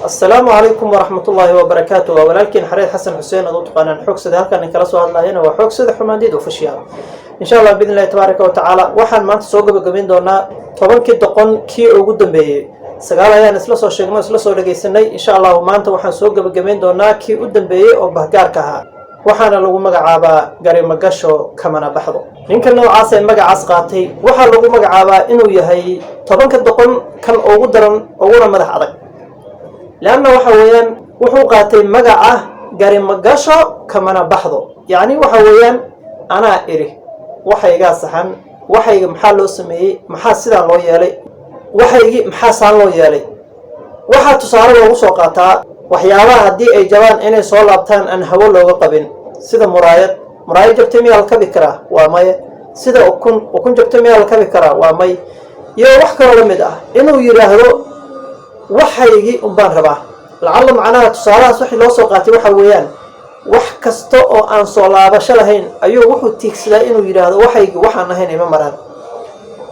السلام عليكم ورحمة الله وبركاته. ولكن حريت حسن حسين أضوط قناة حوكسد هالكن كلا الله هنا وحوكسد حماديد وفشيال إن شاء الله بإذن الله تبارك وتعالى. وحن ما تسوق بجمين دونا طبعا كده قن كي وجود به سجالا يعني سلسلة شجمة سلسلة رجع سنة إن شاء الله وما أنت وحن سوق بجمين دونا كي قدام به أو بهجار كها وحنا لو مجعبا جري مجشو كمان بحضو يمكن نوع عاصي مجع عسقاتي وحنا لو مجعبا إنه يهي طبعا كده قن كان أوجودرن أولا مدح عرق لأنه وحويان وحوقاتي مجعة جري مجشو كمان بحضو يعني وحويان أنا إري وحي جاسحن وحي محل اسمه محاسد الله يالي وحي محاسن الله يالي وحد تصار وسوقاتها waxyaabaha haddii ay jabaan inay soo laabtaan aan hawo looga qabin sida muraayad jabtay miyaa la kabi karaa waa may sida ukun jabtay miyaa la kabi karaa waa may iyo wax kale la mid ah inuu yiraahdo waxaygii un baan rabaa lacalla macnaha tusaalahaas wixii loo soo qaatay waxa weeyaan wax kasta oo aan soo laabasho lahayn ayuu wuxuu tiigsadaa inuu yiraahdo waxaygii waxaan ahayn ima maraan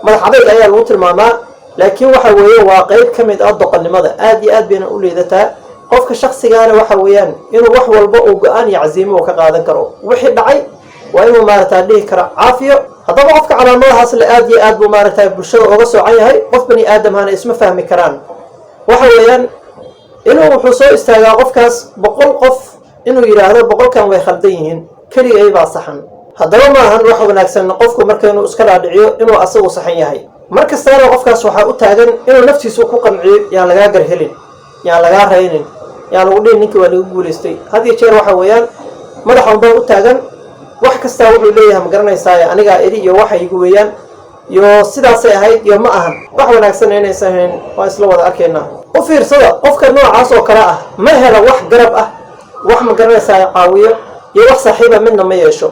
madax adeeg ayaa lagu tilmaamaa laakiin waxa weeye waa qayb ka mid ah doqonnimada aad iyo aad bayna u leedataa qofka shakhsigaana waxa weeyaan inuu wax walba uu go'aan iyo casiimo ka qaadan karo wixii dhacay waa inuu maaragtaa dhihi karo caafiyo haddaba qofka calaamadahaas la aad iyo aad buu maaragtaa bulshada uga soocan yahay qof bani aadamhana isma fahmi karaan waxa weeyaan inuu wuxuu soo istaagaa qofkaas boqol qof inuu yidhaahdo boqolkan way khaldan yihiin keligay baa saxan haddaba maahan wax wanaagsan qofku marka inuu iska dhaadhiciyo inuu asagu saxan yahay mar kastaana qofkaas waxaa u taagan inuu naftiisu ku qanciyo yaan lagaa garhelin yaan lagaa raynin yaan lagu dhihin ninkii waa lagu guulaystay had iyo jeer waxa weeyaan madaxa unbaa u taagan wax kastaa wuxuu leeyahay ma garanaysaa anigaa eri iyo waxaygu weeyaan iyo sidaasay ahayd iyo ma ahan wax wanaagsan inaysan ahayn waa isla wada arkaynaa u fiirsada qofka noocaas oo kale ah ma hela wax garab ah wax ma garanaysaa caawiyo iyo wax saaxiiba midna ma yeesho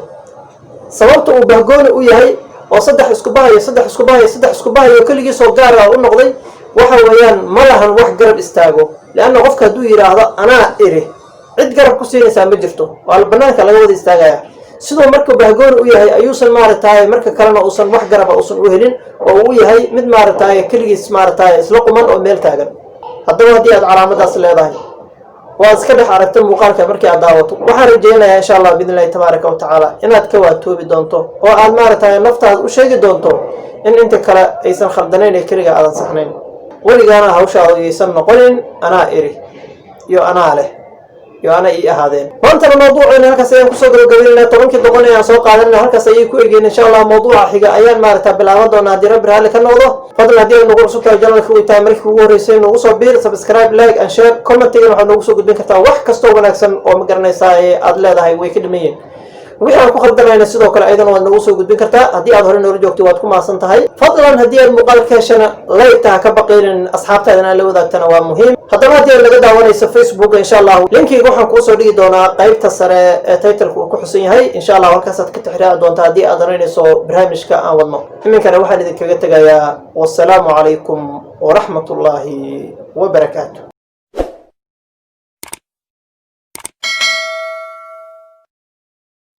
sababta uu bahgooni u yahay oo saddex isku bahayo keligiisoo gaar ah u noqday waxa weeyaan ma lahan wax garab istaago لأنه قفك هدو يراهضا أنا إري عد قرب كسيني سام بجرتو والبنانك لغا ودا استاغايا sidoo marka bahgoon u yahay ayuusan maaragtay marka kalena uusan wax garab uusan u helin oo uu yahay mid maaragtay kaligiis maaragtay isla quman oo meel taagan haddaba hadii aad calaamadaas leedahay waa iska dhex aragtay muuqaalka markii aad daawato waxaan rajaynayaa insha Allah bidnillaahi tabaaraka wa tacaala inaad ka waatoobi doonto oo aad maaragtay naftaada u sheegi doonto in inta kale aysan khaldanayn ee kaliya aadan saxnayn weligaana hawshaadu aysan noqonin anaa iri iyo anaa leh iyo ana ii ahaadeen maantana mawduucayna halkaas ayaan kusoo gabagabeynaa tobankii doqon ayaan soo qaadanayna halkaas ayay ku egeen insha Allah mawduuca xiga ayaan maaragtaa bilaaban doonaa haddii rabbi raalli ka noqdo fadlan haddii aad nagu cusub tahay janalka u tahay markii ugu horreysay nagu soo biir subscribe like and share commentiga waxaad nagu soo gudbin kartaa wax kastoo wanaagsan oo ma garanaysaa ee aad leedahay way ka dhiman yihiin wixii aan ku khaldanayna sidoo kale ayadana waad nagu soo gudbin kartaa haddii aad hore noola joogtay waad ku maasan tahay fadlan haddii aad muuqaal ka heshana like-ta ha ka baqaynin asxaabtaadana la wadaagtana waa muhiim haddaba haddii aad laga daawanayso Facebook insha Allah linkiga waxaan kuu soo dhigi doonaa qaybta sare ee title-ku uu ku xusan yahay insha Allah halkaas aad ka tixraaci doontaa haddii aad danaynayso barnaamijka aan wadno iminkana waxaan idinkaga tegayaa wassalaamu calaykum waraxmatullaahi wabarakaatuh